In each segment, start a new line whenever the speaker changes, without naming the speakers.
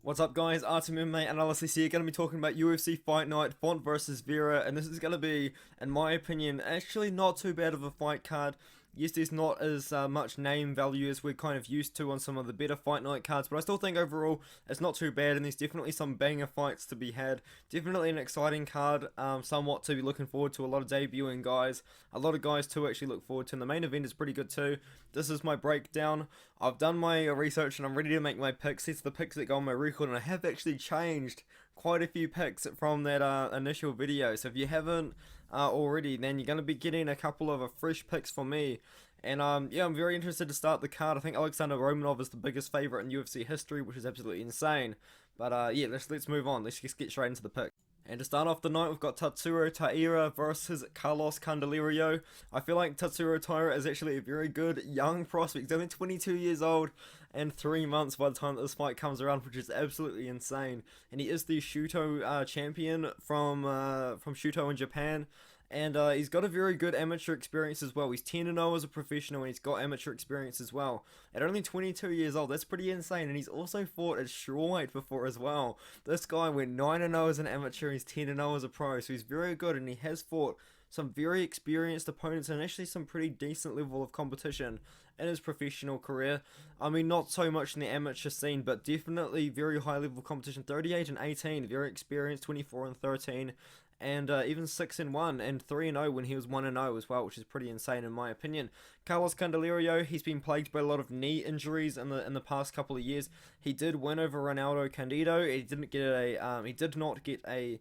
What's up guys, Artem MMA Analysis here, going to be talking about UFC Fight Night, Font versus Vera, and this is going to be, in my opinion, actually not too bad of a fight card. Yes, there's not as much name value as we're kind of used to on some of the better Fight Night cards, but I still think overall it's not too bad, and there's definitely some banger fights to be had. Definitely an exciting card, somewhat to be looking forward to. A lot of debuting guys, a lot of guys to actually look forward to, and the main event is pretty good too. This is my breakdown. I've done my research and I'm ready to make my picks. These are the picks that go on my record, and I have actually changed quite a few picks from that initial video. So if you haven't already, then you're going to be getting a couple of fresh picks from me. And yeah, I'm very interested to start the card. I think Alexandr Romanov is the biggest favorite in UFC history, which is absolutely insane. But yeah, let's move on. Let's just get straight into the pick. And to start off the night, we've got Tatsuro Tairo versus Carlos Candelario. I feel like Tatsuro Tairo is actually a very good young prospect. He's only 22 years old and 3 months by the time that this fight comes around, which is absolutely insane. And he is the Shuto champion from Shuto in Japan. And he's got a very good amateur experience as well. He's 10-0 as a professional, and he's got amateur experience as well. At only 22 years old, that's pretty insane. And he's also fought at strawweight before as well. This guy went 9-0 as an amateur, he's 10-0 as a pro. So he's very good, and he has fought some very experienced opponents and actually some pretty decent level of competition in his professional career. I mean, not so much in the amateur scene, but definitely very high level competition. 38-18, very experienced, 24-13. And even 6-1 and 3-0 when he was 1-0 as well, which is pretty insane in my opinion. Carlos Candelario, he's been plagued by a lot of knee injuries in the past couple of years. He did win over Ronaldo Candido. He did not get a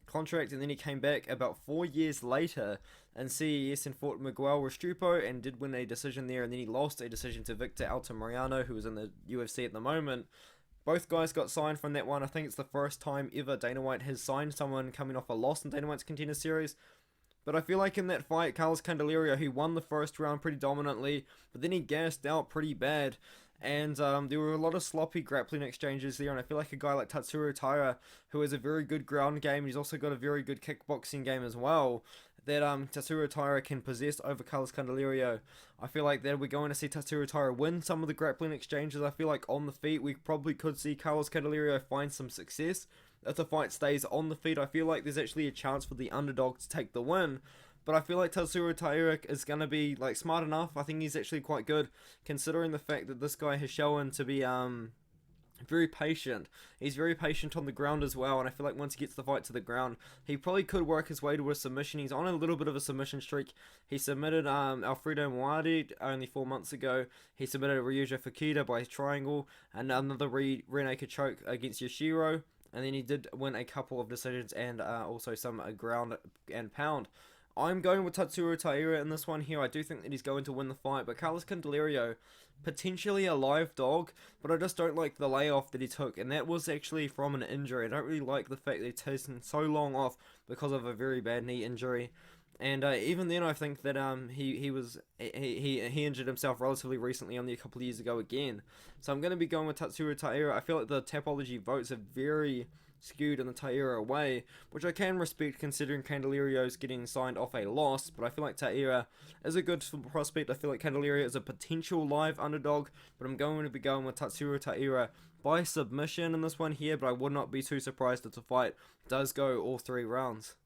contract, and then he came back about 4 years later in CES and fought Miguel Restrepo and did win a decision there, and then he lost a decision to Victor Altamirano, who is in the UFC at the moment. Both guys got signed from that one. I think it's the first time ever Dana White has signed someone coming off a loss in Dana White's Contender Series. But I feel like in that fight, Carlos Candelario, he won the first round pretty dominantly, but then he gassed out pretty bad. And there were a lot of sloppy grappling exchanges there, and I feel like a guy like Tatsuro Tairo, who has a very good ground game, he's also got a very good kickboxing game as well, that Tatsuro Tairo can possess over Carlos Candelario. I feel like that we're going to see Tatsuro Tairo win some of the grappling exchanges. I feel like on the feet, we probably could see Carlos Candelario find some success. If the fight stays on the feet, I feel like there's actually a chance for the underdog to take the win. But I feel like Tatsuro Tairo is going to be like smart enough. I think he's actually quite good, considering the fact that this guy has shown to be very patient. He's very patient on the ground as well, and I feel like once he gets the fight to the ground, he probably could work his way to a submission. He's on a little bit of a submission streak. He submitted Alfredo Moadi only 4 months ago. He submitted Ryuja Fukita by triangle, and another rear naked choke against Yoshiro, and then he did win a couple of decisions and also some ground and pound. I'm going with Tatsuro Tairo in this one here. I do think that he's going to win the fight, but Carlos Candelario, potentially a live dog, but I just don't like the layoff that he took, and that was actually from an injury. I don't really like the fact that he's taken so long off because of a very bad knee injury. And even then, I think that he injured himself relatively recently, only a couple of years ago again. So I'm going to be going with Tatsuro Tairo. I feel like the Tapology votes are very skewed in the Tairo way, which I can respect considering Candelario's getting signed off a loss, but I feel like Tairo is a good prospect. I feel like Candelario is a potential live underdog, but I'm going to be going with Tatsuro Tairo by submission in this one here, but I would not be too surprised if the fight does go all 3 rounds.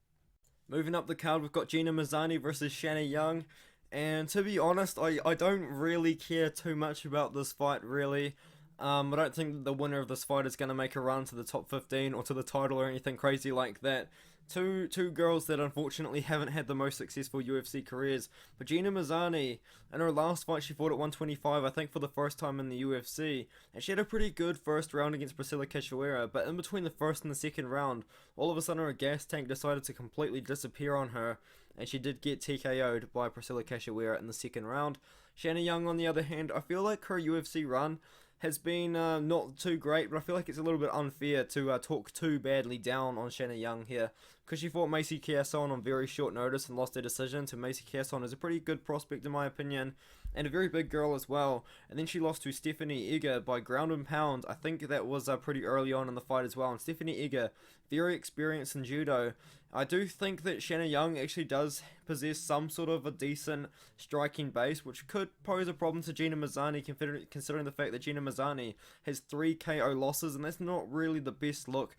Moving up the card, we've got Gina Mazany versus Shanna Young, and to be honest, I don't really care too much about this fight, really. I don't think that the winner of this fight is going to make a run to the top 15 or to the title or anything crazy like that. Two girls that unfortunately haven't had the most successful UFC careers. But Gina Mazany, in her last fight, she fought at 125, I think for the first time in the UFC. And she had a pretty good first round against Priscilla Cachoeira. But in between the first and the second round, all of a sudden her gas tank decided to completely disappear on her. And she did get TKO'd by Priscilla Cachoeira in the second round. Shanna Young, on the other hand, I feel like her UFC run has been not too great, but I feel like it's a little bit unfair to talk too badly down on Shanna Young here, because she fought Macy Chiasson on very short notice and lost her decision to Macy Chiasson, is a pretty good prospect in my opinion, and a very big girl as well. And then she lost to Stephanie Egger by ground and pound. I think that was pretty early on in the fight as well, and Stephanie Egger, very experienced in judo. I do think that Shanna Young actually does possess some sort of a decent striking base, which could pose a problem to Gina Mazany, considering the fact that Gina Mazany has 3 KO losses, and that's not really the best look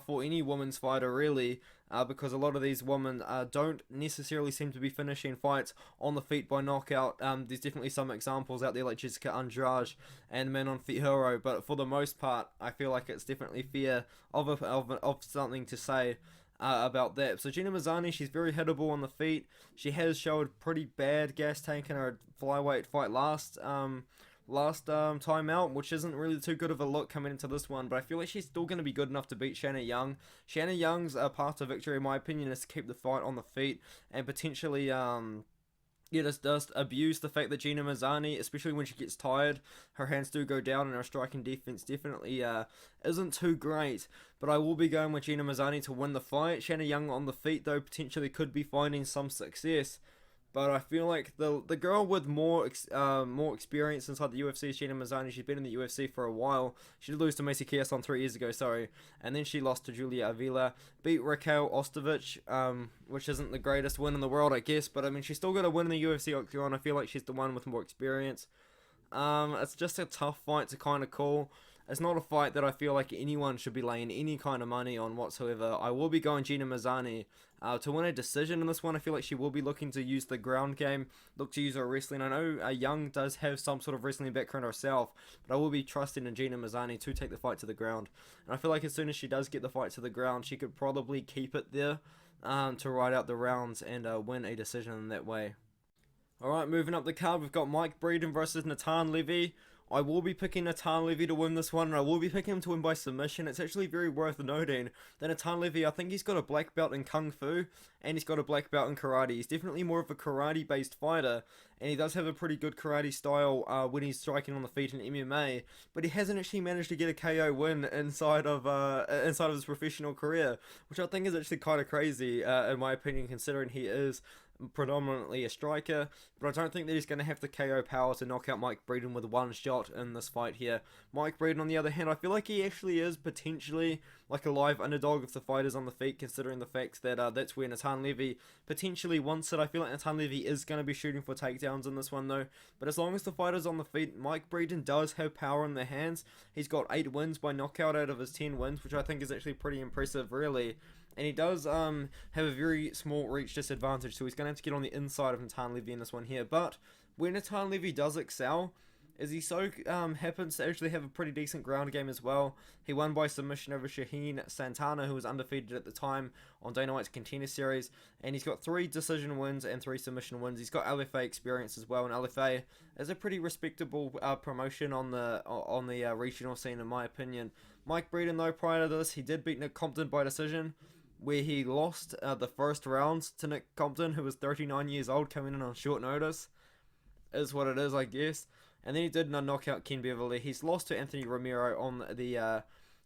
for any women's fighter, really. Because a lot of these women don't necessarily seem to be finishing fights on the feet by knockout. There's definitely some examples out there like Jessica Andrade and Manon Fiorot, but for the most part, I feel like it's definitely fair of something to say about that. So Gina Mazany, she's very hittable on the feet. She has showed pretty bad gas tank in her flyweight fight last time out, which isn't really too good of a look coming into this one, but I feel like she's still going to be good enough to beat Shanna Young. Shanna Young's path to victory, in my opinion, is to keep the fight on the feet and potentially just abuse the fact that Gina Mazany, especially when she gets tired, her hands do go down and her striking defense definitely isn't too great. But I will be going with Gina Mazany to win the fight. Shanna Young on the feet, though, potentially could be finding some success. But I feel like the girl with more experience inside the UFC is Gina Mazany. She's been in the UFC for a while. She did lose to Macy Chiasson 3 years ago, and then she lost to Julia Avila. Beat Raquel Ostovich, which isn't the greatest win in the world, I guess. But I mean, she's still got to win in the UFC octagon. I feel like she's the one with more experience. It's just a tough fight to kind of call. It's not a fight that I feel like anyone should be laying any kind of money on whatsoever. I will be going Gina Mazany to win a decision in this one. I feel like she will be looking to use the ground game, look to use her wrestling. I know Young does have some sort of wrestling background herself, but I will be trusting in Gina Mazany to take the fight to the ground. And I feel like as soon as she does get the fight to the ground, she could probably keep it there to ride out the rounds and win a decision in that way. Alright, moving up the card, we've got Mike Breeden versus Natan Levy. I will be picking Natan Levy to win this one, and I will be picking him to win by submission. It's actually very worth noting that Natan Levy, I think he's got a black belt in Kung Fu, and he's got a black belt in Karate. He's definitely more of a Karate-based fighter, and he does have a pretty good Karate style when he's striking on the feet in MMA, but he hasn't actually managed to get a KO win inside of his professional career, which I think is actually kind of crazy, in my opinion, considering he is predominantly a striker, but I don't think that he's going to have the KO power to knock out Mike Breeden with one shot in this fight here. Mike Breeden, on the other hand, I feel like he actually is potentially like a live underdog if the fight is on the feet, considering the fact that that's where Natan Levy potentially wants it. I feel like Natan Levy is going to be shooting for takedowns in this one though, but as long as the fight is on the feet, Mike Breeden does have power in the hands. He's got 8 wins by knockout out of his 10 wins, which I think is actually pretty impressive, really. And he does have a very small reach disadvantage, so he's going to have to get on the inside of Natan Levy in this one here. But when Natan Levy does excel, is he happens to actually have a pretty decent ground game as well. He won by submission over Shaheen Santana, who was undefeated at the time on Dana White's Contender Series, and he's got 3 decision wins and 3 submission wins. He's got LFA experience as well, and LFA is a pretty respectable promotion on the regional scene, in my opinion. Mike Breeden, though, prior to this, he did beat Nick Compton by decision, where he lost the first round to Nick Compton, who was 39 years old, coming in on short notice. Is what it is, I guess. And then he did knock out Ken Beverly. He's lost to Anthony Romero on the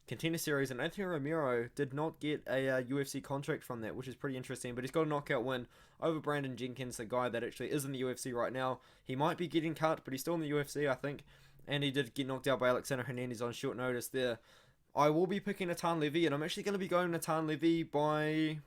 Contender Series, and Anthony Romero did not get a UFC contract from that, which is pretty interesting. But he's got a knockout win over Brandon Jenkins, the guy that actually is in the UFC right now. He might be getting cut, but he's still in the UFC, I think. And he did get knocked out by Alexandr Hernandez on short notice there. I will be picking Natan Levy, and I'm actually going to be going Natan Levy by...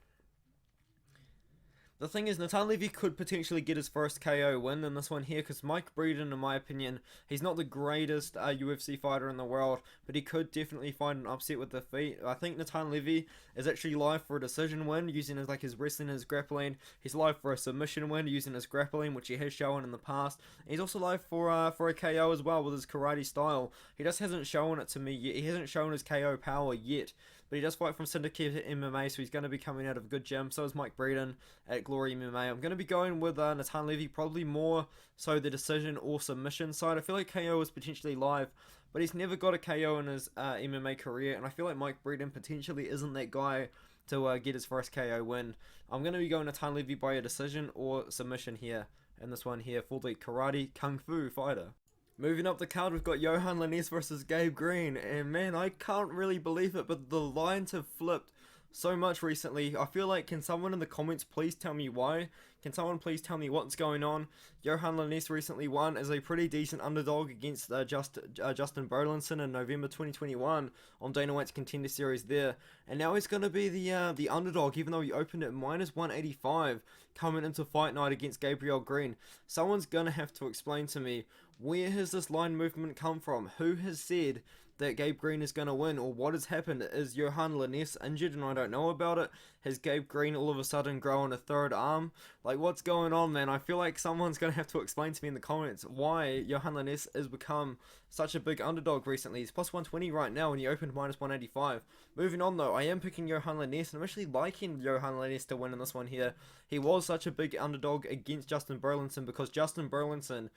The thing is, Natan Levy could potentially get his first KO win in this one here, because Mike Breeden, in my opinion, he's not the greatest UFC fighter in the world, but he could definitely find an upset with the feet. I think Natan Levy is actually live for a decision win, using his wrestling and his grappling. He's live for a submission win, using his grappling, which he has shown in the past. He's also live for a KO as well with his karate style. He just hasn't shown it to me yet. He hasn't shown his KO power yet. But he does fight from Syndicate MMA, so he's going to be coming out of a good gym. So is Mike Breeden at Glory MMA. I'm going to be going with Natan Levy, probably more so the decision or submission side. I feel like KO is potentially live, but he's never got a KO in his MMA career. And I feel like Mike Breeden potentially isn't that guy to get his first KO win. I'm going to be going Natan Levy by a decision or submission here. In this one here, for the Karate Kung Fu fighter. Moving up the card, we've got Yohan Lannesse versus Gabe Green, and man, I can't really believe it, but the lines have flipped so much recently. I feel like, can someone in the comments please tell me why? Can someone please tell me what's going on? Yohan Lannesse recently won as a pretty decent underdog against Justin Burlinson in November 2021 on Dana White's Contender Series there. And now he's going to be the underdog, even though he opened at minus 185 coming into fight night against Gabriel Green. Someone's going to have to explain to me, where has this line movement come from? Who has said that Gabe Green is going to win, or what has happened? Is Yohan Lannesse injured and I don't know about it? Has Gabe Green all of a sudden grown a third arm? Like, what's going on, man? I feel like someone's going to have to explain to me in the comments why Yohan Lannesse has become such a big underdog recently. He's plus 120 right now and he opened minus 185. Moving on though, I am picking Yohan Lannesse and I'm actually liking Yohan Lannesse to win in this one here. He was such a big underdog against Justin Burlinson because Justin Burlinson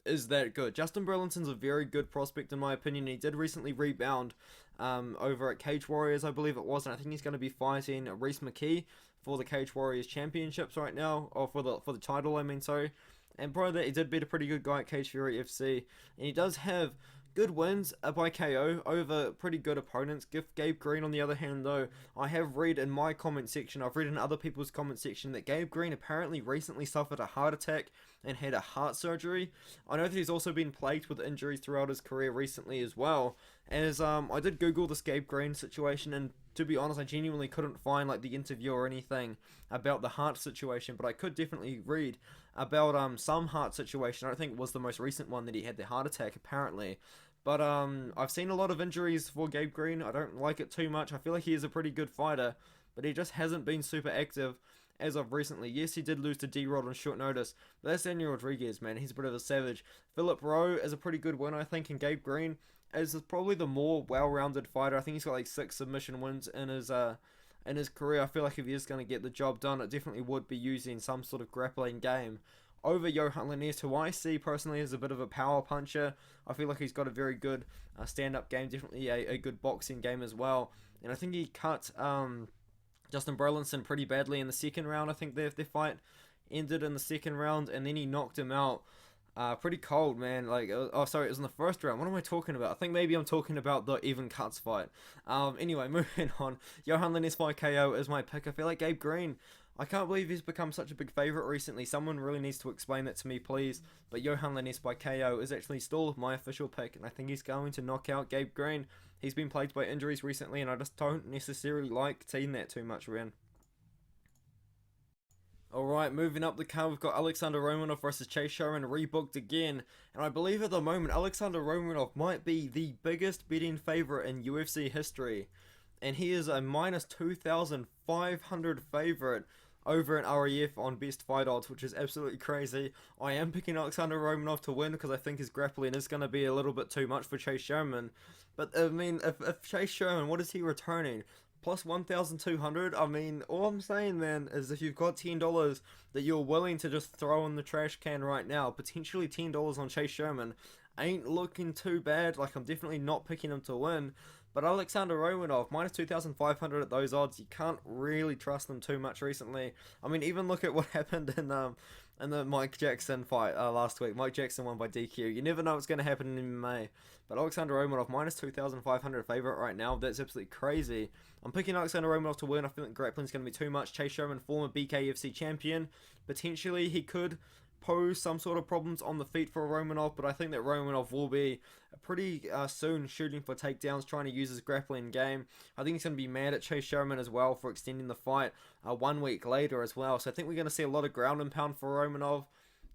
is that good. Justin Burlinson's a very good prospect in my opinion. He did recently rebound over at Cage Warriors, I believe it was, and I think he's going to be fighting Reese McKee for the Cage Warriors championships right now, or for the title, I mean, sorry. And prior to that, he did beat a pretty good guy at Cage Fury FC, and he does have good wins by KO over pretty good opponents. Gabe Green, on the other hand, though, I have read in my comment section, I've read in other people's comment section, that Gabe Green apparently recently suffered a heart attack and had a heart surgery. I know that he's also been plagued with injuries throughout his career recently as well. As I did Google this Gabe Green situation, and to be honest, I genuinely couldn't find like the interview or anything about the heart situation, but I could definitely read about some heart situation. I don't think it was the most recent one that he had the heart attack apparently. But I've seen a lot of injuries for Gabe Green. I don't like it too much. I feel like he is a pretty good fighter, but he just hasn't been super active as of recently. Yes, he did lose to D-Rod on short notice, but that's Daniel Rodriguez, man. He's a bit of a savage. Philip Rowe is a pretty good win, I think, and Gabe Green is probably the more well-rounded fighter. I think he's got like 6 submission wins in his career. I feel like if he is going to get the job done, it definitely would be using some sort of grappling game over Yohan Lannesse, who I see personally as a bit of a power puncher. I feel like he's got a very good stand-up game, definitely a good boxing game as well. And I think he cut Justin Burlinson pretty badly in the second round. I think their fight ended in the second round, and then he knocked him out pretty cold, man. Like, oh, sorry, it was in the first round. What am I talking about? I think maybe I'm talking about the even cuts fight. Anyway, moving on. Yohan Lannesse by KO is my pick. I feel like Gabe Green, I can't believe he's become such a big favourite recently. Someone really needs to explain that to me, please. But Yohan Lannesse by KO is actually still my official pick, and I think he's going to knock out Gabe Green. He's been plagued by injuries recently, and I just don't necessarily like seeing that too much, man. Alright, moving up the card, we've got Alexandr Romanov versus Chase Sherman rebooked again. And I believe at the moment, Alexandr Romanov might be the biggest betting favourite in UFC history. And he is a minus 2,500 favourite over in REF on best fight odds, which is absolutely crazy. I am picking Alexandr Romanov to win because I think his grappling is going to be a little bit too much for Chase Sherman. But I mean, if Chase Sherman, what is he returning? Plus 1,200. I mean, all I'm saying, man, is if you've got $10 that you're willing to just throw in the trash can right now, potentially $10 on Chase Sherman, ain't looking too bad. Like, I'm definitely not picking him to win. But Alexandr Romanov, minus 2,500 at those odds, you can't really trust them too much recently. I mean, even look at what happened in the Mike Jackson fight last week. Mike Jackson won by DQ. You never know what's going to happen in MMA. But Alexandr Romanov, minus 2,500 favourite right now. That's absolutely crazy. I'm picking Alexandr Romanov to win. I think grappling's going to be too much. Chase Sherman, former BKFC champion. Potentially, he could pose some sort of problems on the feet for Romanov, but I think that Romanov will be pretty soon shooting for takedowns, trying to use his grappling game. I think he's going to be mad at Chase Sherman as well for extending the fight 1 week later as well. So I think we're going to see a lot of ground and pound for Romanov.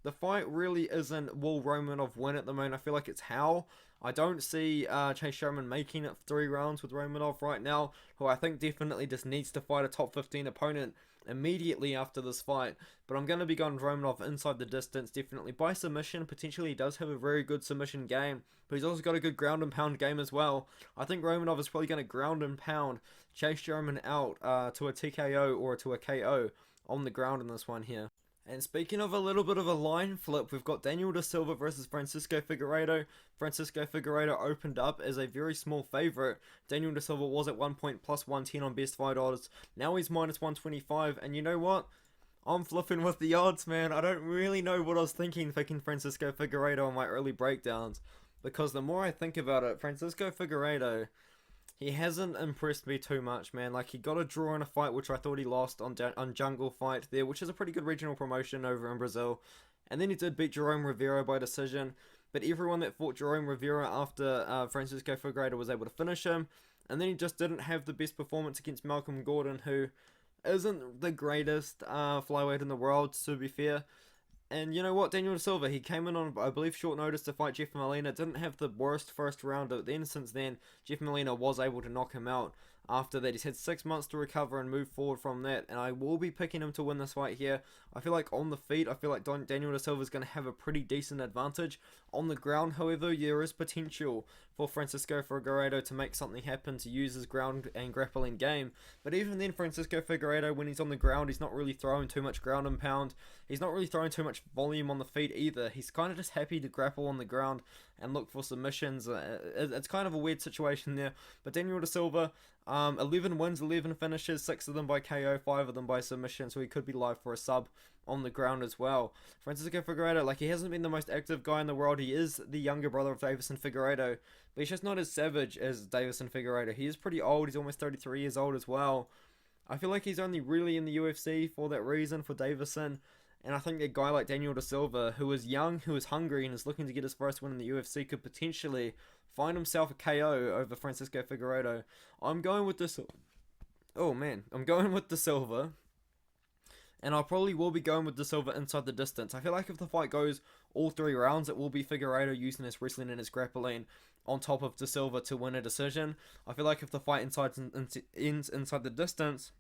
The fight really isn't will Romanov win at the moment. I feel like it's how. I don't see Chase Sherman making it 3 rounds with Romanov right now, who I think definitely just needs to fight a top 15 opponent immediately after this fight. But I'm going to be going Romanov inside the distance, definitely by submission. Potentially he does have a very good submission game, but he's also got a good ground and pound game as well. I think Romanov is probably going to ground and pound Chase Sherman out to a TKO or to a KO on the ground in this one here. And speaking of a little bit of a line flip, we've got Daniel da Silva versus Francisco Figueiredo. Francisco Figueiredo opened up as a very small favourite. Daniel da Silva was at 1 point plus 110 on best fight odds. Now he's minus 125, and you know what? I'm flipping with the odds, man. I don't really know what I was thinking picking Francisco Figueiredo on my early breakdowns, because the more I think about it, Francisco Figueiredo, He hasn't impressed me too much, man. Like, he got a draw in a fight, which I thought he lost on Jungle Fight there, which is a pretty good regional promotion over in Brazil. And then he did beat Jerome Rivera by decision. But everyone that fought Jerome Rivera after Francisco Figueiredo was able to finish him. And then he just didn't have the best performance against Malcolm Gordon, who isn't the greatest flyweight in the world, to be fair. And you know what, Daniel Da Silva, he came in on, I believe, short notice to fight Jeff Molina. Didn't have the worst first round, but then since then, Jeff Molina was able to knock him out. After that, he's had 6 months to recover and move forward from that. And I will be picking him to win this fight here. I feel like on the feet, I feel like Daniel Da Silva is going to have a pretty decent advantage. On the ground, however, there is potential for Francisco Figueiredo to make something happen, to use his ground and grappling game. But even then, Francisco Figueiredo, when he's on the ground, he's not really throwing too much ground and pound. He's not really throwing too much volume on the feet either. He's kind of just happy to grapple on the ground and look for submissions. It's kind of a weird situation there. But Daniel Da Silva, 11 wins, 11 finishes, 6 of them by KO, 5 of them by submission, so he could be live for a sub on the ground as well. Francisco Figueiredo, like, he hasn't been the most active guy in the world. He is the younger brother of Davison Figueiredo, but he's just not as savage as Davison Figueiredo. He is pretty old. He's almost 33 years old as well. I feel like he's only really in the UFC for that reason, for Davison. And I think a guy like Daniel Da Silva, who is young, who is hungry, and is looking to get his first win in the UFC, could potentially find himself a KO over Francisco Figueiredo. I'm going with this. Oh man, I'm going with Da Silva. And I probably will be going with Da Silva inside the distance. I feel like if the fight goes all 3 rounds, it will be Figueiredo using his wrestling and his grappling on top of Da Silva to win a decision. I feel like if the fight ends inside the distance,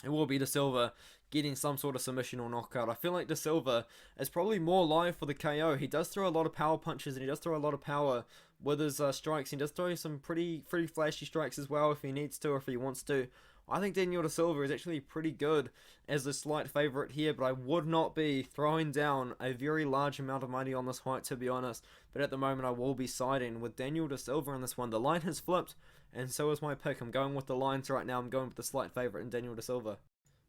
it will be Da Silva getting some sort of submission or knockout. I feel like Da Silva is probably more live for the KO. He does throw a lot of power punches, and he does throw a lot of power with his strikes. He does throw some pretty flashy strikes as well if he needs to or if he wants to. I think Daniel Da Silva is actually pretty good as a slight favourite here, but I would not be throwing down a very large amount of money on this fight, to be honest. But at the moment, I will be siding with Daniel Da Silva in this one. The line has flipped, and so is my pick. I'm going with the lines right now. I'm going with the slight favourite in Daniel Da Silva.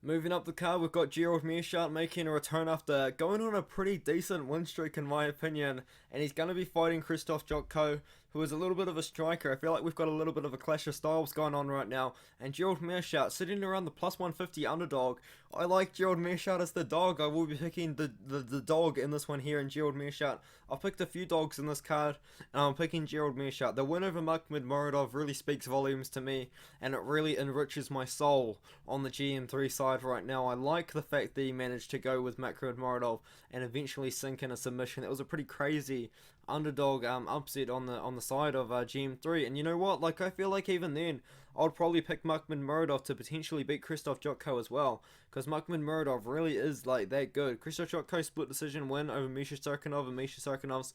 Moving up the card, we've got Gerald Meerschaert making a return after going on a pretty decent win streak, in my opinion. And he's going to be fighting Krzystof Jotko, who is a little bit of a striker. I feel like we've got a little bit of a clash of styles going on right now. And Gerald Meerschaert sitting around the plus 150 underdog. I like Gerald Meerschaert as the dog. I will be picking the dog in this one here in Gerald Meerschaert. I've picked a few dogs in this card, and I'm picking Gerald Meerschaert. The win over Meerschaert really speaks volumes to me, and it really enriches my soul on the GM3 side right now. I like the fact that he managed to go with Meerschaert and eventually sink in a submission. It was a pretty crazy underdog upset on the side of GM3, and you know what, like, I feel like even then I'd probably pick Meerschaert to potentially beat Krzystof Jotko as well, because Meerschaert really is like that good. Krzystof Jotko split decision win over Meerschaert and Meerschaert's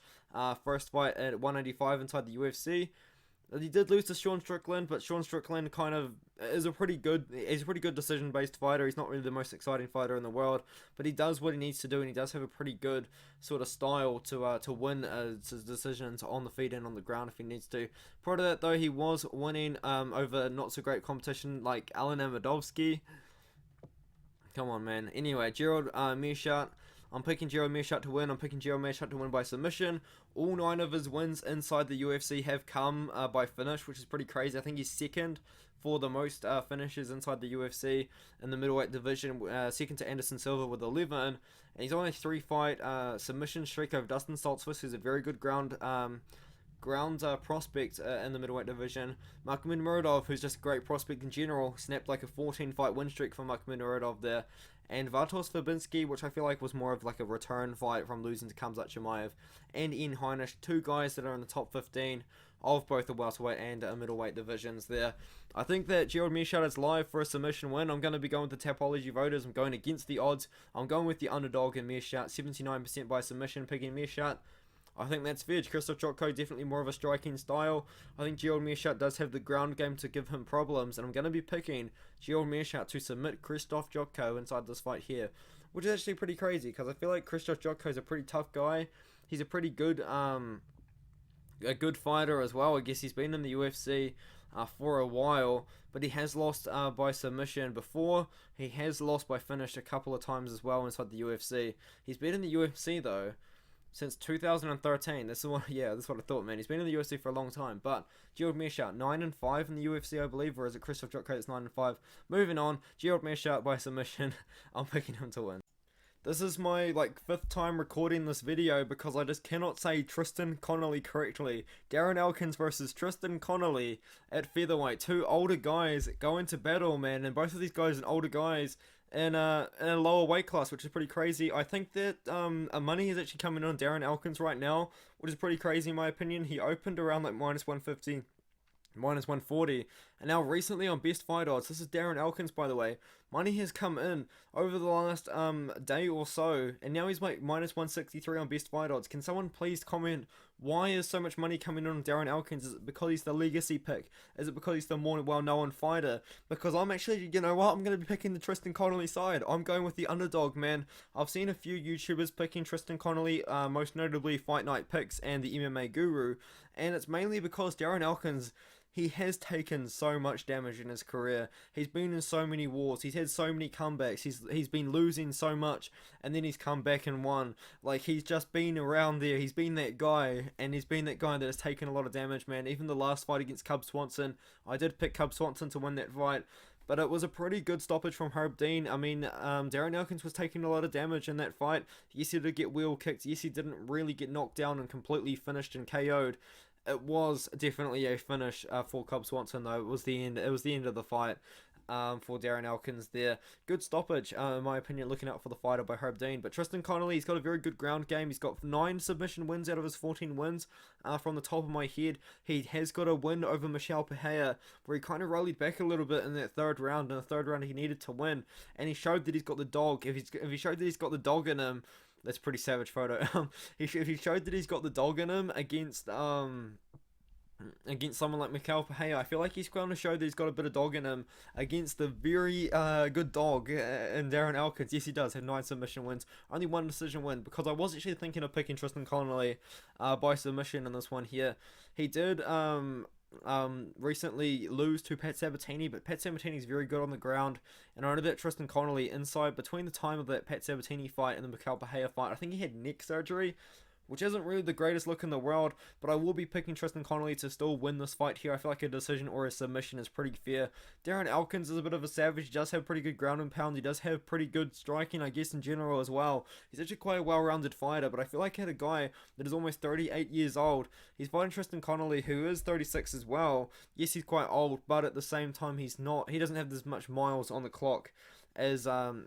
first fight at 185 inside the UFC. He did lose to Sean Strickland, but Sean Strickland kind of is a pretty good decision-based fighter. He's not really the most exciting fighter in the world, but he does what he needs to do, and he does have a pretty good sort of style to win his decisions on the feet and on the ground if he needs to. Prior to that, though, he was winning over not-so-great competition like Alan Amadovsky. Come on, man. Anyway, Gerald Meerschaert. I'm picking Gerald Meerschaert to win. I'm picking Gerald Meerschaert to win by submission. All 9 of his wins inside the UFC have come by finish, which is pretty crazy. I think he's second for the most finishes inside the UFC in the middleweight division, second to Anderson Silva with 11. And he's on a 3-fight submission streak over Dustin Stoltzfus, who's a very good ground prospect in the middleweight division. Meerschaert, who's just a great prospect in general, snapped like a 14-fight win streak for Meerschaert there. And Vatos Fabinski, which I feel like was more of like a return fight from losing to Khamzat Chimaev, and Ian Heinisch, 2 guys that are in the top 15 of both the welterweight and middleweight divisions there. I think that Gerald Meerschaert is live for a submission win. I'm going to be going with the Tapology voters. I'm going against the odds. I'm going with the underdog in Meerschaert, 79% by submission, picking Meerschaert. I think that's fair. Krzystof Jotko definitely more of a striking style. I think Gerald Meerschaert does have the ground game to give him problems, and I'm going to be picking Gerald Meerschaert to submit Krzystof Jotko inside this fight here, which is actually pretty crazy because I feel like Krzystof Jotko is a pretty tough guy. He's a pretty good a good fighter as well. I guess he's been in the UFC for a while, but he has lost by submission before. He has lost by finish a couple of times as well inside the UFC. He's been in the UFC though since 2013. This is what, yeah, that's what I thought, man. He's been in the UFC for a long time. But Gerald Meerschaert, 9-5 in the UFC, I believe, or is it Krzystof Jotko that's 9-5? Moving on, Gerald Meerschaert by submission. I'm picking him to win. This is my, like, 5th time recording this video because I just cannot say Tristan Connelly correctly. Darren Elkins versus Tristan Connelly at featherweight. Two older guys go into battle, man, and both of these guys are older guys in a lower weight class, which is pretty crazy. I think that money is actually coming on Darren Elkins right now, which is pretty crazy in my opinion. He opened around like -150, -140, and now recently on best fight odds, this is Darren Elkins by the way, money has come in over the last day or so, and now he's like -163 on best fight odds. Can someone please comment, why is so much money coming in on Darren Elkins? Is it because he's the legacy pick? Is it because he's the more well-known fighter? Because I'm actually, you know what, I'm going to be picking the Tristan Connelly side. I'm going with the underdog, man. I've seen a few YouTubers picking Tristan Connelly, most notably Fight Night Picks and the MMA Guru, and it's mainly because Darren Elkins, he has taken so much damage in his career. He's been in so many wars. He's had so many comebacks. He's been losing so much, and then he's come back and won. Like, he's just been around there. He's been that guy, and he's been that guy that has taken a lot of damage, man. Even the last fight against Cub Swanson, I did pick Cub Swanson to win that fight, but it was a pretty good stoppage from Herb Dean. I mean, Darren Elkins was taking a lot of damage in that fight. Yes, he did get wheel kicked. Yes, he didn't really get knocked down and completely finished and KO'd. It was definitely a finish for Cub Swanson, though. It was the end. It was the end of the fight for Darren Elkins there. Good stoppage, in my opinion, looking out for the fighter by Herb Dean. But Tristan Connelly, he's got a very good ground game. He's got 9 submission wins out of his 14 wins. From the top of my head, he has got a win over Michel Pereira, where he kind of rallied back a little bit in that third round. In the third round, he needed to win, and he showed that he's got the dog. If he showed that he's got the dog in him, that's a pretty savage photo. If he showed that he's got the dog in him against someone like Michel Pereira, I feel like he's going to show that he's got a bit of dog in him against the very good dog in Darren Elkins. Yes, he does have 9 submission wins, only 1 decision win, because I was actually thinking of picking Tristan Connelly by submission in this one here. He did recently lose to Pat Sabatini, but Pat Sabatini is very good on the ground, and I know that Tristan Connelly, inside between the time of that Pat Sabatini fight and the Michel Pereira fight, I think he had neck surgery, which isn't really the greatest look in the world, but I will be picking Tristan Connelly to still win this fight here. I feel like a decision or a submission is pretty fair. Darren Elkins is a bit of a savage. He does have pretty good ground and pound. He does have pretty good striking, I guess, in general as well. He's actually quite a well-rounded fighter, but I feel like I had a guy that is almost 38 years old. He's fighting Tristan Connelly, who is 36 as well. Yes, he's quite old, but at the same time, he doesn't have as much miles on the clock as Darren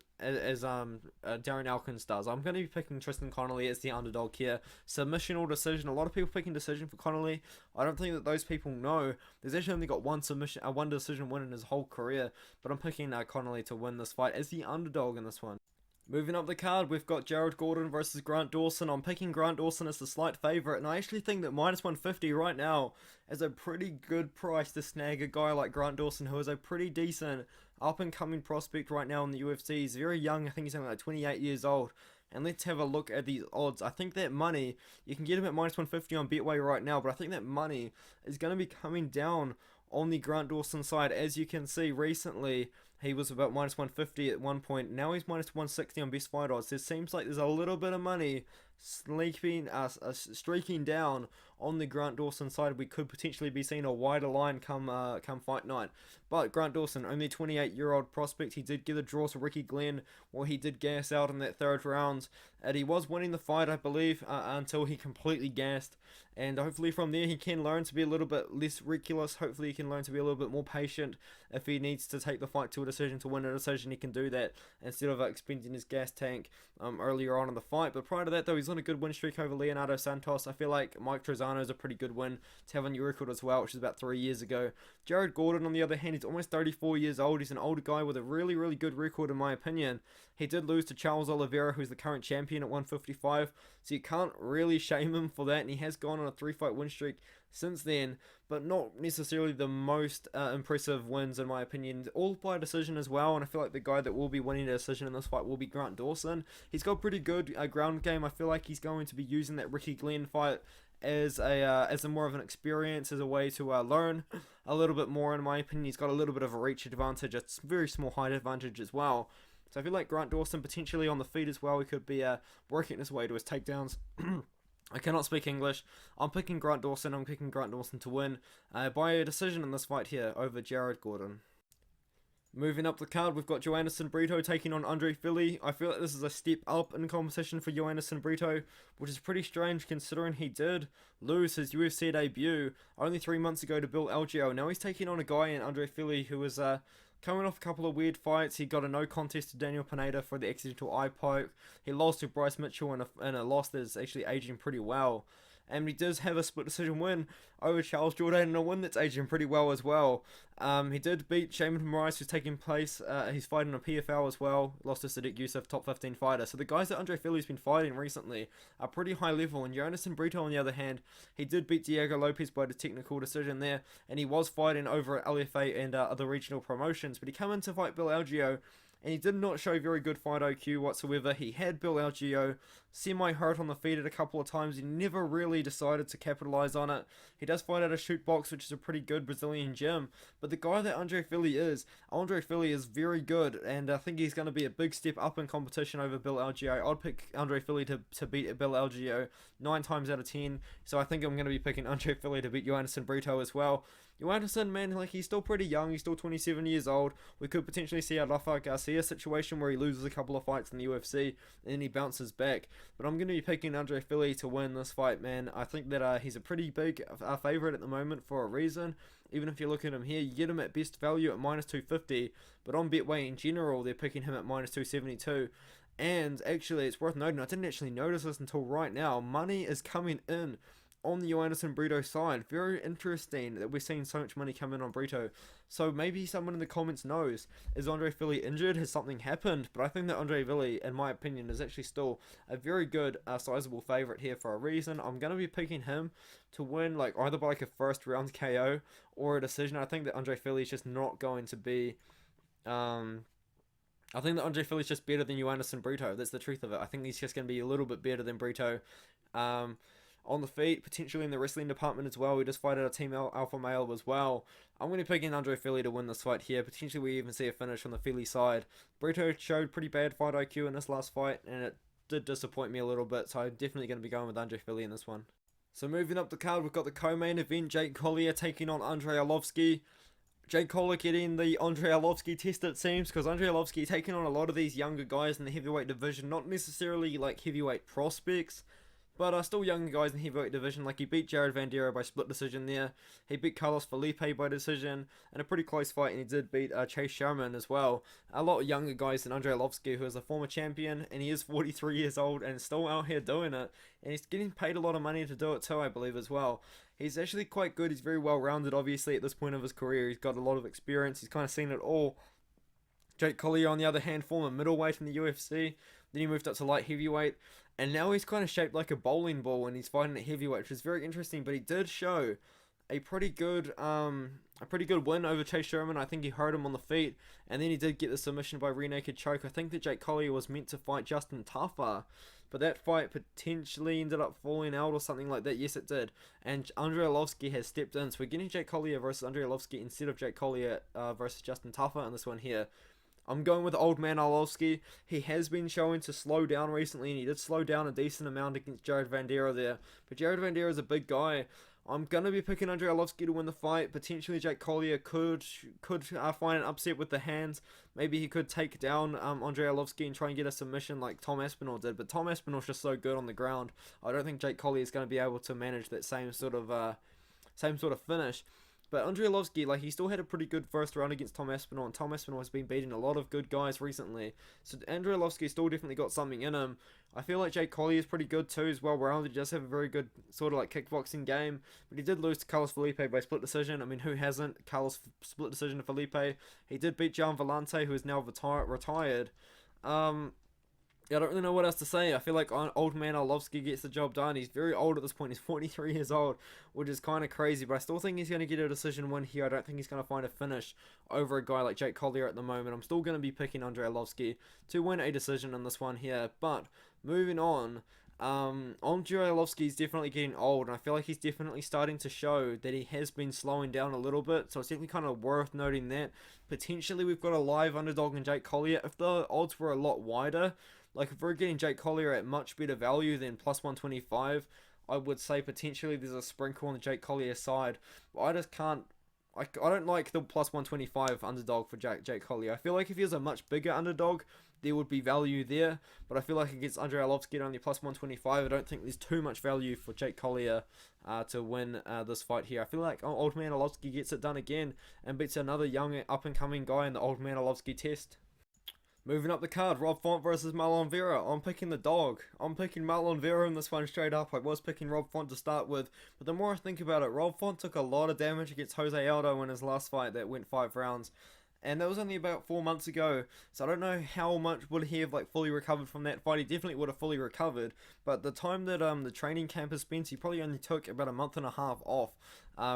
Elkins does. I'm going to be picking Tristan Connelly as the underdog here. Submission or decision. A lot of people picking decision for Connelly. I don't think that those people know there's actually only got one decision win in his whole career, but I'm picking Connelly to win this fight as the underdog in this one. Moving up the card, we've got Gerald Gordon versus Grant Dawson. I'm picking Grant Dawson as the slight favourite, and I actually think that -150 right now is a pretty good price to snag a guy like Grant Dawson, who is a pretty decent up-and-coming prospect right now in the UFC. He's very young. I think he's only like 28 years old. And let's have a look at these odds. I think that money, you can get him at -150 on Betway right now, but I think that money is going to be coming down on the Grant Dawson side. As you can see, recently he was about -150 at one point. Now he's -160 on best fight odds. It seems like there's a little bit of money streaking down on the Grant Dawson side. We could potentially be seeing a wider line come fight night. But Grant Dawson, only 28-year-old prospect, he did get a draw to Ricky Glenn, where he did gas out in that third round, and he was winning the fight, I believe, until he completely gassed. And hopefully from there he can learn to be a little bit less reckless. Hopefully he can learn to be a little bit more patient. If he needs to take the fight to a decision, to win a decision, he can do that instead of expending his gas tank earlier on in the fight. But prior to that, though, he's on a good win streak over Leonardo Santos. I feel like Mike Trezano is a pretty good win to have on your record as well, which is about 3 years ago. Jared Gordon, on the other hand, he's almost 34 years old. He's an older guy with a really, really good record, in my opinion. He did lose to Charles Oliveira, who's the current champion at 155, so you can't really shame him for that, and he has gone on a 3-fight win streak since then, but not necessarily the most impressive wins, in my opinion. All by decision as well, and I feel like the guy that will be winning a decision in this fight will be Grant Dawson. He's got pretty good ground game. I feel like he's going to be using that Ricky Glenn fight as a more of an experience, as a way to learn a little bit more, in my opinion. He's got a little bit of a reach advantage, a very small height advantage as well. So I feel like Grant Dawson potentially on the feet as well. He could be working his way to his takedowns. I cannot speak English. I'm picking Grant Dawson. I'm picking Grant Dawson to win by a decision in this fight here over Jared Gordon. Moving up the card, we've got Joanderson Brito taking on Andre Fili. I feel like this is a step up in competition for Joanderson Brito, which is pretty strange considering he did lose his UFC debut only 3 months ago to Bill Algeo. Now he's taking on a guy in Andre Fili who was coming off a couple of weird fights. He got a no contest to Daniel Pineda for the accidental eye poke. He lost to Bryce Mitchell in a loss that is actually aging pretty well. And he does have a split decision win over Charles Jourdain and a win that's aging pretty well as well. He did beat Shaman Moraes, who's taking place. He's fighting a PFL as well. Lost to Sadiq Youssef, top 15 fighter. So the guys that Andre Fili's been fighting recently are pretty high level. And Joanderson Brito, on the other hand, he did beat Diego Lopez by the technical decision there. And he was fighting over at LFA and other regional promotions. But he came in to fight Bill Algeo, and he did not show very good fight IQ whatsoever. He had Bill Algeo semi-hurt on the feet at a couple of times. He never really decided to capitalize on it. He does fight at a shoot box, which is a pretty good Brazilian gym. But the guy that Andre Fili is very good, and I think he's going to be a big step up in competition over Bill Algeo. I'd pick Andre Fili to beat Bill Algeo 9 times out of 10. So I think I'm going to be picking Andre Fili to beat Joanderson Brito as well. Joanderson, man, like, he's still pretty young. He's still 27 years old. We could potentially see a Rafa Garcia situation where he loses a couple of fights in the UFC and then he bounces back. But I'm going to be picking Andre Fili to win this fight, man. I think that he's a pretty big favourite at the moment for a reason. Even if you look at him here, you get him at best value at minus 250. But on Betway in general, they're picking him at minus 272. And actually, it's worth noting, I didn't actually notice this until right now, money is coming in on the Joanderson Brito side. Very interesting that we're seeing so much money come in on Brito. So maybe someone in the comments knows, is Andre Fili injured? Has something happened? But I think that Andre Fili, in my opinion, is actually still a very good, sizable favourite here for a reason. I'm going to be picking him to win, like, either by like a first round KO or a decision. I think that Andre Fili is just not going to be... I think that Andre Fili is just better than Joanderson Brito. That's the truth of it. I think he's just going to be a little bit better than Brito. On the feet, potentially in the wrestling department as well. We just fight out a team alpha male as well. I'm going to be picking Andre Fili to win this fight here. Potentially we even see a finish on the Fili side. Brito showed pretty bad fight IQ in this last fight, and it did disappoint me a little bit, so I'm definitely going to be going with Andre Fili in this one. So moving up the card, we've got the co-main event, Jake Collier taking on Andrei Arlovski. Jake Collier getting the Andrei Arlovski test, it seems, because Andrei Arlovski taking on a lot of these younger guys in the heavyweight division, not necessarily like heavyweight prospects, but still younger guys in the heavyweight division. Like, he beat Jared Vandeiro by split decision there. He beat Carlos Felipe by decision in a pretty close fight, and he did beat Chase Sherman as well. A lot of younger guys than Andrei Arlovski, who is a former champion, and he is 43 years old and still out here doing it. And he's getting paid a lot of money to do it too, I believe, as well. He's actually quite good. He's very well-rounded, obviously, at this point of his career. He's got a lot of experience. He's kind of seen it all. Jake Collier, on the other hand, former middleweight in the UFC. Then he moved up to light heavyweight. And now he's kind of shaped like a bowling ball and he's fighting at heavyweight, which is very interesting. But he did show a pretty good win over Chase Sherman. I think he hurt him on the feet. And then he did get the submission by rear naked choke. I think that Jake Collier was meant to fight Justin Tafa, but that fight potentially ended up falling out or something like that. Yes, it did. And Andrei Arlovski has stepped in. So we're getting Jake Collier versus Andrei Arlovski instead of Jake Collier versus Justin Tafa in this one here. I'm going with old man Arlovski. He has been showing to slow down recently, and he did slow down a decent amount against Jared Vandeiro there. But Jared Vandeiro is a big guy. I'm going to be picking Andrei Arlovski to win the fight. Potentially Jake Collier could find an upset with the hands. Maybe he could take down Andrei Arlovski and try and get a submission like Tom Aspinall did. But Tom Aspinall's just so good on the ground. I don't think Jake Collier is going to be able to manage that same sort of finish. But Andrei Arlovski, like, he still had a pretty good first round against Tom Aspinall, and Tom Aspinall has been beating a lot of good guys recently. So Andrei Arlovski still definitely got something in him. I feel like Jake Collier is pretty good too, as well rounded. He does have a very good sort of like kickboxing game, but he did lose to Carlos Felipe by split decision. I mean, who hasn't? Carlos split decision to Felipe. He did beat Gian Vellante, who is now retired. I don't really know what else to say. I feel like old man Arlovski gets the job done. He's very old at this point. He's 43 years old, which is kind of crazy. But I still think he's going to get a decision win here. I don't think he's going to find a finish over a guy like Jake Collier at the moment. I'm still going to be picking Andrei Arlovski to win a decision in this one here. But moving on, Andrei Arlovski is definitely getting old, and I feel like he's definitely starting to show that he has been slowing down a little bit. So it's definitely kind of worth noting that. Potentially we've got a live underdog in Jake Collier. If the odds were a lot wider, like if we're getting Jake Collier at much better value than plus 125, I would say potentially there's a sprinkle on the Jake Collier side. But I just can't. I don't like the plus 125 underdog for Jake Collier. I feel like if he was a much bigger underdog, there would be value there. But I feel like against Andrei Arlovski at only plus 125, I don't think there's too much value for Jake Collier to win this fight here. I feel like Old Man Arlovski gets it done again and beats another young up-and-coming guy in the Old Man Arlovski test. Moving up the card, Rob Font versus Marlon Vera. I'm picking the dog. I'm picking Marlon Vera in this one straight up. I was picking Rob Font to start with, but the more I think about it, Rob Font took a lot of damage against Jose Aldo in his last fight that went 5 rounds. And that was only about 4 months ago, so I don't know how much would he have like fully recovered from that fight. He definitely would have fully recovered, but the time that the training camp has spent, he probably only took about a month and a half off,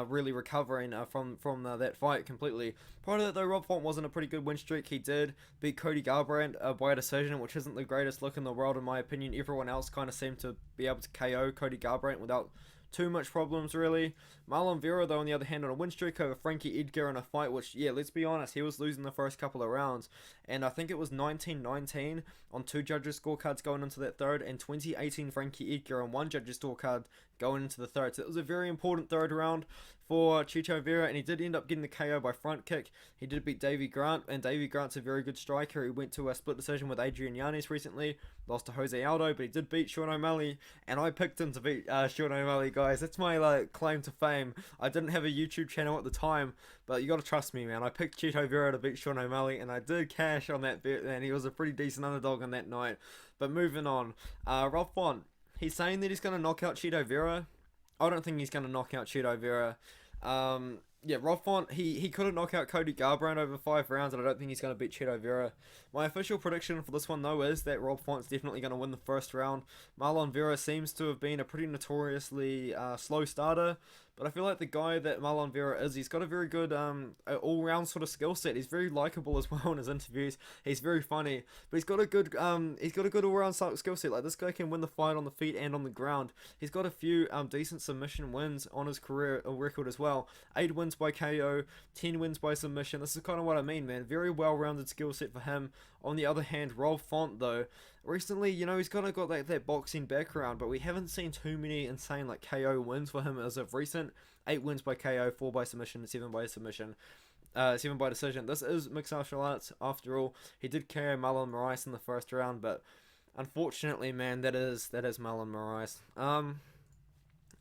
really recovering from that fight completely. Prior to that though, Rob Font was in a pretty good win streak. He did beat Cody Garbrandt by a decision, which isn't the greatest look in the world in my opinion. Everyone else kind of seemed to be able to KO Cody Garbrandt without too much problems really. Marlon Vera though on the other hand on a win streak over Frankie Edgar in a fight which, yeah, let's be honest, he was losing the first couple of rounds, and I think it was 19-19 on 2 judges scorecards going into that third, and 20-18 Frankie Edgar on 1 judges scorecard going into the third. So it was a very important third round for Chito Vera, and he did end up getting the KO by front kick. He did beat Davy Grant, and Davy Grant's a very good striker. He went to a split decision with Adrian Yanez recently, lost to Jose Aldo, but he did beat Sean O'Malley, and I picked him to beat Sean O'Malley, guys. That's my claim to fame. I didn't have a YouTube channel at the time, but you gotta trust me, man. I picked Chito Vera to beat Sean O'Malley, and I did cash on that bet, and he was a pretty decent underdog on that night. But moving on, Rob Font, he's saying that he's gonna knock out Chito Vera. I don't think he's gonna knock out Chito Vera. Yeah, Rob Font, he couldn't knock out Cody Garbrandt over 5 rounds, and I don't think he's going to beat Chito Vera. My official prediction for this one, though, is that Rob Font's definitely going to win the first round. Marlon Vera seems to have been a pretty notoriously slow starter, but I feel like the guy that Marlon Vera is, he's got a very good all-round sort of skill set. He's very likable as well in his interviews. He's very funny, but he's got a good all-round skill set. Like, this guy can win the fight on the feet and on the ground. He's got a few decent submission wins on his career record as well. 8 wins by KO, 10 wins by submission. This is kind of what I mean, man. Very well-rounded skill set for him. On the other hand, Rob Font, though, recently, you know, he's kind of got that boxing background, but we haven't seen too many insane KO wins for him as of recent. 8 wins by KO, 4 by submission, 7 by submission. 7 by decision. This is mixed martial arts after all. He did KO Marlon Moraes in the first round, but unfortunately, man, that is Marlon Moraes.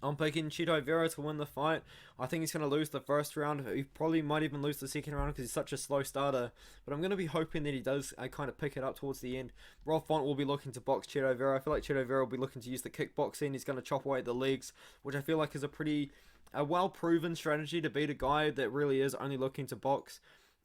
I'm picking Chito Vera to win the fight. I think he's going to lose the first round. He probably might even lose the second round because he's such a slow starter. But I'm going to be hoping that he does kind of pick it up towards the end. Rob Font will be looking to box Chito Vera. I feel like Chito Vera will be looking to use the kickboxing. He's going to chop away at the legs, which I feel like is a well-proven strategy to beat a guy that really is only looking to box.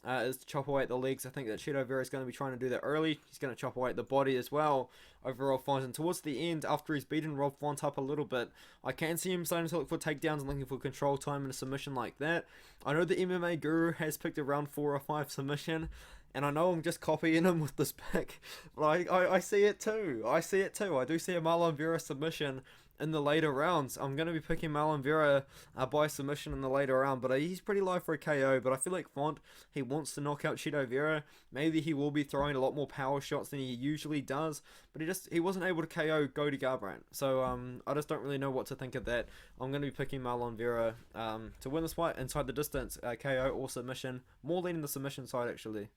Is to chop away at the legs. I think that Chito Vera is going to be trying to do that early. He's going to chop away at the body as well over Rob Font. And towards the end, after he's beaten Rob Font up a little bit, I can see him starting to look for takedowns and looking for control time in a submission like that. I know the MMA Guru has picked a round 4 or 5 submission, and I know I'm just copying him with this pick, but I see it too. I see it too. I do see a Marlon Vera submission in the later rounds. I'm going to be picking Marlon Vera by submission in the later round, but he's pretty low for a KO. But I feel like Font, he wants to knock out Chito Vera. Maybe he will be throwing a lot more power shots than he usually does, but he wasn't able to KO Cody Garbrandt. So I just don't really know what to think of that. I'm going to be picking Marlon Vera to win this fight inside the distance, KO or submission. More leaning the submission side actually.